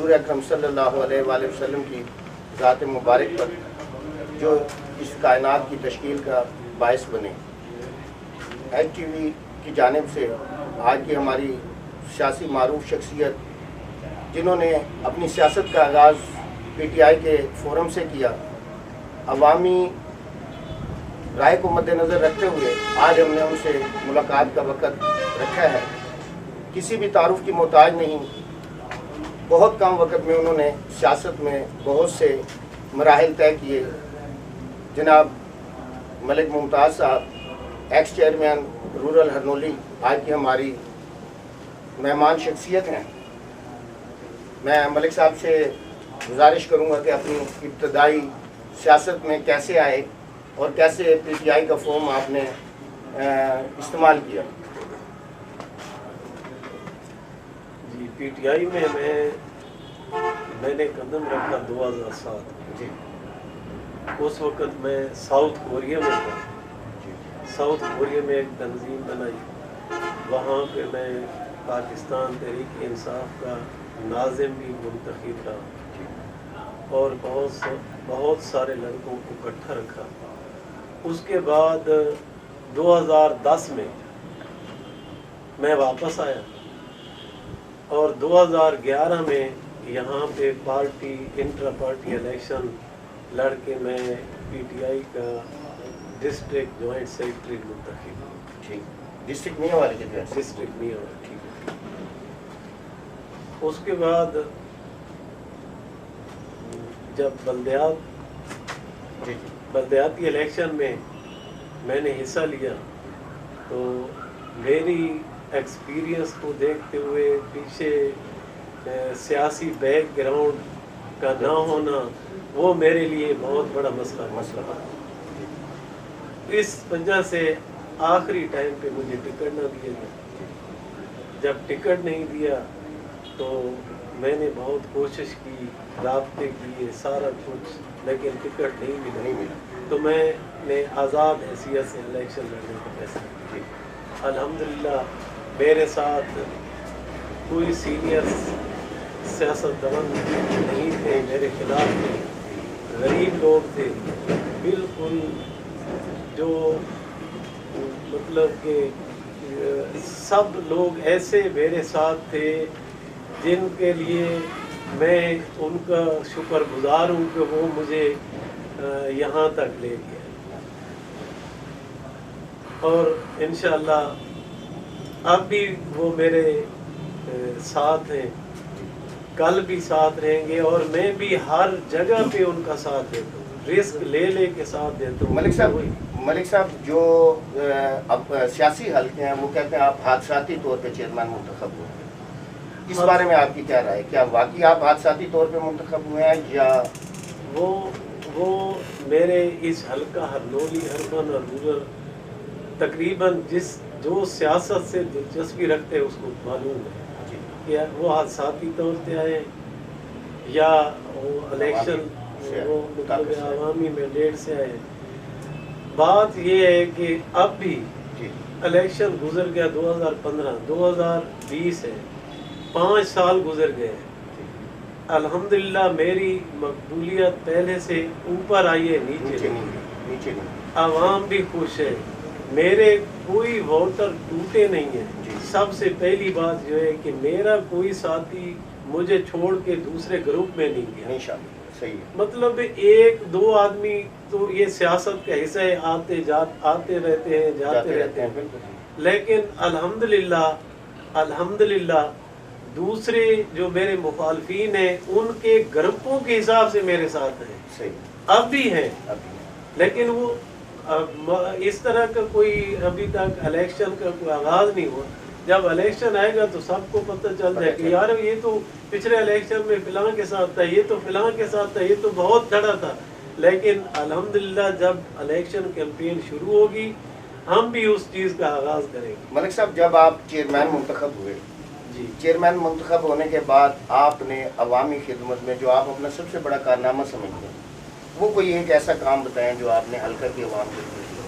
حضور اکرم صلی اللہ علیہ وآلہ وسلم کی ذات مبارک پر جو اس کائنات کی تشکیل کا باعث بنے۔ ایچ ٹی وی کی جانب سے آج کی ہماری سیاسی معروف شخصیت جنہوں نے اپنی سیاست کا آغاز پی ٹی آئی کے فورم سے کیا، عوامی رائے کو مد نظر رکھتے ہوئے آج ہم نے ان سے ملاقات کا وقت رکھا ہے۔ کسی بھی تعارف کی محتاج نہیں، بہت کم وقت میں انہوں نے سیاست میں بہت سے مراحل طے کیے۔ جناب ملک ممتاز صاحب ایکس چیئرمین رورل ہرنولی آج کی ہماری مہمان شخصیت ہیں۔ میں ملک صاحب سے گزارش کروں گا کہ اپنی ابتدائی سیاست میں کیسے آئے اور کیسے پی ٹی آئی کا فارم آپ نے استعمال کیا۔ جی، پی ٹی آئی میں میں نے قدم رکھا 2007۔ جی، اس وقت میں ساؤتھ کوریا میں تھا۔ ساؤتھ کوریا میں ایک تنظیم بنائی، وہاں پہ میں پاکستان تحریک انصاف کا ناظم بھی منتخب رہا اور بہت سارے لڑکوں کو اکٹھا رکھا۔ اس کے بعد 2010 میں واپس آیا اور 2011 میں یہاں پہ پارٹی انٹرا پارٹی الیکشن لڑ کے میں پی ٹی آئی کا ڈسٹرکٹ جوائنٹ سیکرٹری منتخب ہوں۔ ٹھیک، ڈسٹرکٹ میاں والے کے ڈسٹرکٹ میاں والے، ٹھیک ہے۔ اس کے بعد جب بلدیاتی الیکشن میں نے حصہ لیا تو میری ایکسپیرینس کو دیکھتے ہوئے پیچھے سیاسی بیک گراؤنڈ کا نہ ہونا وہ میرے لیے بہت بڑا مسئلہ تھا۔ اس وجہ سے آخری ٹائم پہ مجھے ٹکٹ نہ دیا گیا۔ جب ٹکٹ نہیں دیا تو میں نے بہت کوشش کی، رابطے کیے، سارا کچھ، لیکن ٹکٹ نہیں ملا تو میں نے آزاد حیثیت سے الیکشن لڑنے کا فیصلہ کیا۔ الحمدللہ میرے ساتھ کوئی سینئر سیاستدان نہیں تھے، میرے خلاف تھے، غریب لوگ تھے، بالکل جو مطلب کہ سب لوگ ایسے میرے ساتھ تھے جن کے لیے میں ان کا شکر گزار ہوں کہ وہ مجھے یہاں تک لے گیا اور انشاءاللہ اب بھی وہ میرے ساتھ ہیں، کل بھی ساتھ رہیں گے اور میں بھی ہر جگہ پہ ان کا ساتھ دیتا ہوں، رسک لے کے ساتھ دیتا ہوں۔ ملک صاحب جو اب سیاسی حلقے ہیں وہ کہتے ہیں آپ حادثاتی طور پہ چیئرمین منتخب ہوئے، اس بارے میں آپ کی کیا رائے؟ کیا واقعی آپ حادثاتی طور پہ منتخب ہوئے ہیں یا وہ میرے اس حلقہ ہرنولی اربن اور رورل تقریباً جو سیاست سے دلچسپی رکھتے ہیں اس کو معلوم ہے کہ وہ حادثاتی طور پہ آئے یا وہ الیکشن وہ مطلب عوامی مینڈیٹ سے آئے۔ بات یہ ہے کہ اب بھی الیکشن گزر گیا 2015، 2020 ہے، 5 سال گزر گئے۔ الحمدللہ میری مقبولیت پہلے سے اوپر آئی ہے، نیچے نہیں۔ عوام بھی خوش ہے، میرے کوئی ووٹر ٹوٹے نہیں ہیں۔ سب سے پہلی بات جو ہے کہ میرا کوئی ساتھی مجھے چھوڑ کے دوسرے گروپ میں نہیں گیا۔ مطلب 1-2 آدمی تو یہ سیاست کا حصہ ہے، آتے رہتے ہیں، جاتے رہتے ہیں، لیکن الحمدللہ دوسرے جو میرے مخالفین ہیں ان کے گروپوں کے حساب سے میرے ساتھ ہیں، اب بھی ہیں، لیکن وہ اس طرح کا کوئی ابھی تک الیکشن کا کوئی آغاز نہیں ہوا۔ جب الیکشن آئے گا تو سب کو پتہ چل جائے کہ یار یہ تو پچھلے الیکشن میں فلاں کے ساتھ تھا، یہ تو فلاں کے ساتھ تھا، یہ تو بہت ڈرا تھا۔ لیکن الحمدللہ جب الیکشن کیمپین شروع ہوگی ہم بھی اس چیز کا آغاز کریں گے۔ ملک صاحب جب آپ چیئرمین منتخب ہوئے، چیئرمین منتخب ہونے کے بعد آپ نے عوامی خدمت میں جو آپ اپنا سب سے بڑا کارنامہ سمجھتے ہیں وہ کوئی ایک ایسا کام بتائیں جو آپ نے حلقہ کی عوام کے لیے کیا؟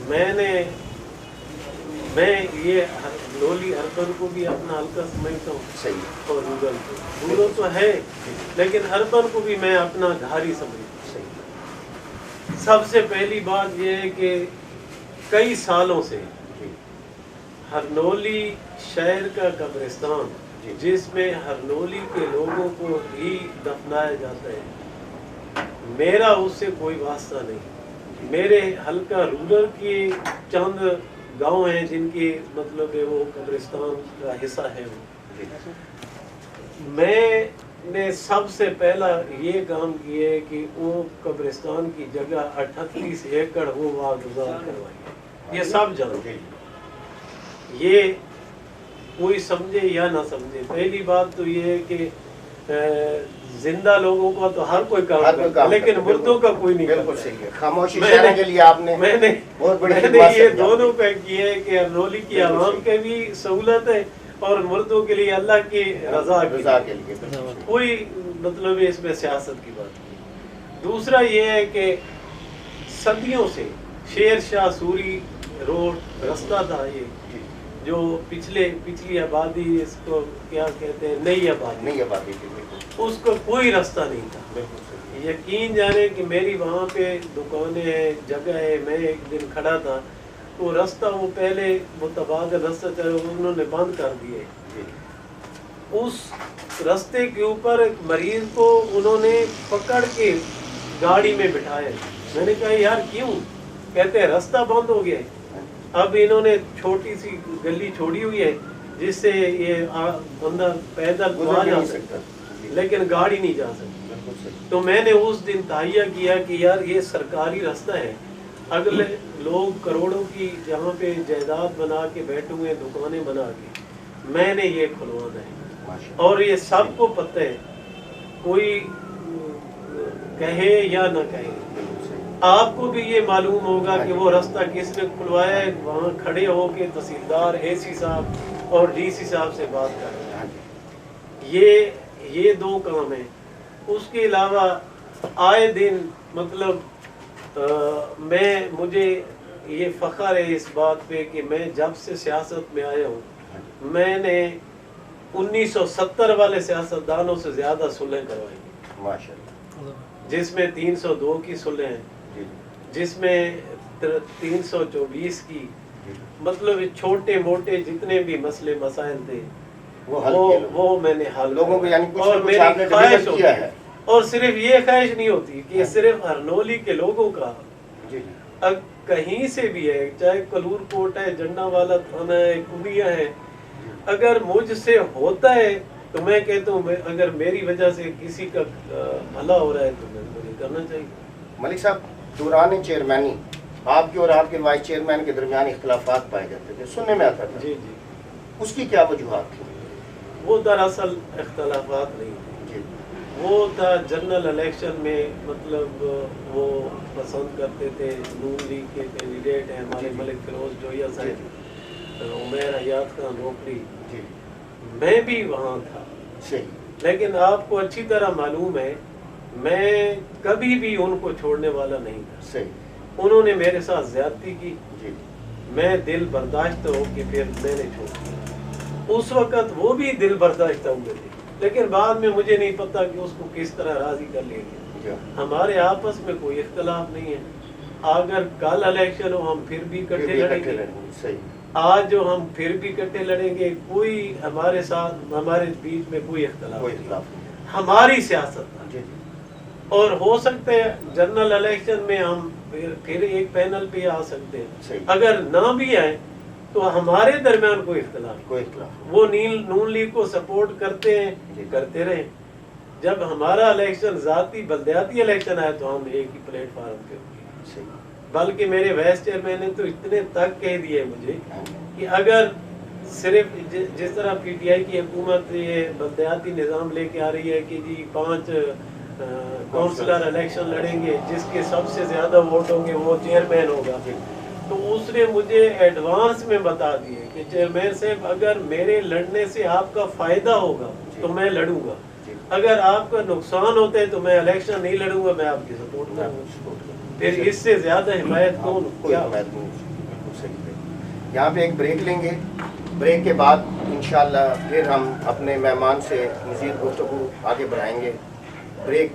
میں نے میں یہ ہرنولی اربن کو بھی اپنا حلقہ سمجھتا ہوں صحیح اور رورل کو، رورل تو ہے لیکن اربن کو بھی میں اپنا گھر ہی سمجھتا ہوں۔ صحیح سب سے پہلی بات یہ ہے کہ کئی سالوں سے ہرنولی شہر کا قبرستان جس میں ہرنولی کے لوگوں کو ہی دفنایا جاتا ہے، میرا اس سے کوئی واسطہ نہیں۔ میرے حلقہ رورل کی چند گاؤں ہیں جن کی مطلب وہ قبرستان کا حصہ ہے۔ میں نے سب سے پہلا یہ کام کیا ہے کہ وہ قبرستان کی جگہ 38 ایکڑ وہ واگزار کروائی، یہ سب جانتے ہیں، یہ کوئی سمجھے یا نہ سمجھے۔ پہلی بات تو یہ ہے کہ زندہ لوگوں کا تو ہر کوئی کام کرتا ہے لیکن مردوں کا کوئی نہیں بالکل کرتا۔ صحیح ہے، خاموشی شہروں کے لیے آپ نے میں نے بہت بڑی یہ خدمات دونوں پہ کیے ہے کہ ہرنولی کی عوام کے بھی سہولت ہے اور مردوں کے لیے اللہ کی رضا کے لیے کوئی مطلب اس میں سیاست کی بات نہیں۔ دوسرا یہ ہے کہ صدیوں سے شیر شاہ سوری روڈ رستہ تھا، یہ جو پچھلی آبادی، اس کو کیا کہتے ہیں، نئی آبادی، نہیں آبادی تھی، اس کو کوئی رستہ نہیں تھا۔ بالکل صحیح، یقین جانے کہ میری وہاں پہ دکانیں ہیں، جگہ ہے، میں ایک دن کھڑا تھا تو رستہ وہ پہلے متبادل رستہ تھا، انہوں نے بند کر دیے۔ اس رستے کے اوپر ایک مریض کو انہوں نے پکڑ کے گاڑی میں بٹھایا، میں نے کہا یار کیوں؟ کہتے ہیں رستہ بند ہو گیا ہے۔ اب انہوں نے چھوٹی سی گلی چھوڑی ہوئی ہے جس سے یہ بندہ پیدل تو آ جا سکتا لیکن گاڑی نہیں جا سکتی۔ تو میں نے اس دن تہیہ کیا کہ یار یہ سرکاری رستہ ہے، اگلے لوگ کروڑوں کی جہاں پہ جائیداد بنا کے بیٹھے ہوئے، دکانیں بنا کے، میں نے یہ کھلوانا ہے اور یہ سب کو پتہ ہے، کوئی کہے یا نہ کہے۔ آپ کو بھی یہ معلوم ہوگا کہ وہ رستہ کس نے کھلوایا ہے، وہاں کھڑے ہو کے تحصیلدار، اے سی صاحب اور ڈی سی صاحب سے بات کر رہے ہیں۔ یہ دو کام ہیں۔ اس کے علاوہ آئے دن مطلب مجھے یہ فخر ہے اس بات پہ کہ میں جب سے سیاست میں آیا ہوں، میں نے 1970 والے سیاستدانوں سے زیادہ صلحیں کروائی، ماشاءاللہ، جس میں 302 کی صلح ہیں، جس میں 324 کی، مطلب چھوٹے موٹے جتنے بھی مسئلے مسائل تھے وہ میں نے حل لوگوں کو، یعنی اور کچھ آپ نے ڈیلیور کیا ہے۔ اور صرف یہ خواہش نہیں ہوتی کہ صرف ہرنولی کے لوگوں کا، کہیں سے بھی ہے، چاہے کلور کوٹ ہے، جنڈا والا تھانہ ہے، کنیا ہے، اگر مجھ سے ہوتا ہے تو میں کہتا ہوں اگر میری وجہ سے کسی کا بھلا ہو رہا ہے تو مجھے کرنا چاہیے۔ ملک صاحب، دوران چیئرمینی آپ کے اور آپ کے وائس چیئرمین کے درمیان اختلافات پائے جاتے تھے، سننے میں آتا تھا، جی اس کی کیا وجوہات تھی؟ وہ دراصل اختلافات نہیں تھے، وہ تھا جنرل الیکشن میں، مطلب وہ پسند کرتے تھے، نون لیگ کے کینڈیڈیٹ ہیں ہمارے ملک فیروز جویا صاحب، عمیر حیات خان روکڑی، میں بھی وہاں تھا، لیکن آپ کو اچھی طرح معلوم ہے میں کبھی بھی ان کو چھوڑنے والا نہیں تھا۔ انہوں نے میرے ساتھ زیادتی کی، میں دل برداشت ہو کے پھر میں نے چھوڑ دیا۔ اس وقت وہ بھی دل برداشتہ ہوئے تھے، لیکن بعد میں مجھے نہیں پتا کہ اس کو کس طرح راضی کر لیا گیا۔ ہمارے آپس میں کوئی اختلاف نہیں ہے، اگر کل الیکشن ہو ہم پھر بھی اکٹھے لڑیں گے، آج جو ہم پھر بھی اکٹھے لڑیں گے، کوئی ہمارے ساتھ، ہمارے بیچ میں کوئی اختلاف نہیں، ہماری سیاست ہے۔ اور ہو سکتے ہیں جنرل الیکشن میں ہم پھر ایک پینل پہ آ سکتے ہیں، اگر نہ بھی آئے تو ہمارے درمیان کوئی اختلاف، وہ نون لیگ کو سپورٹ کرتے ہیں، کرتے رہے۔ جب ہمارا الیکشن ذاتی بلدیاتی الیکشن آیا تو ہم ایک ہی پلیٹ فارم پہ ہوئے، بلکہ میرے وائس چیئرمین نے تو اتنے تک کہہ دیے مجھے کہ اگر صرف جس طرح پی ٹی آئی کی حکومت یہ بلدیاتی نظام لے کے آ رہی ہے کہ جی 5 کونسلر الیکشن لڑیں گے، جس کے سب سے زیادہ ووٹ ہوں گے وہ چیئرمین ہوگا، تو اس نے مجھے ایڈوانس میں بتا دیے کہ چیئرمین صاحب اگر میرے لڑنے سے آپ کا فائدہ ہوگا تو میں لڑوں گا، اگر آپ کا نقصان ہوتا ہے تو میں الیکشن نہیں لڑوں گا، میں آپ کی سپورٹ کروں گا۔ پھر اس سے زیادہ حمایت کون کیا؟ یہاں پہ ایک بریک لیں گے، بریک کے بعد انشاءاللہ پھر ہم اپنے مہمان سے مزید گفتگو آگے بڑھائیں گے. بریک.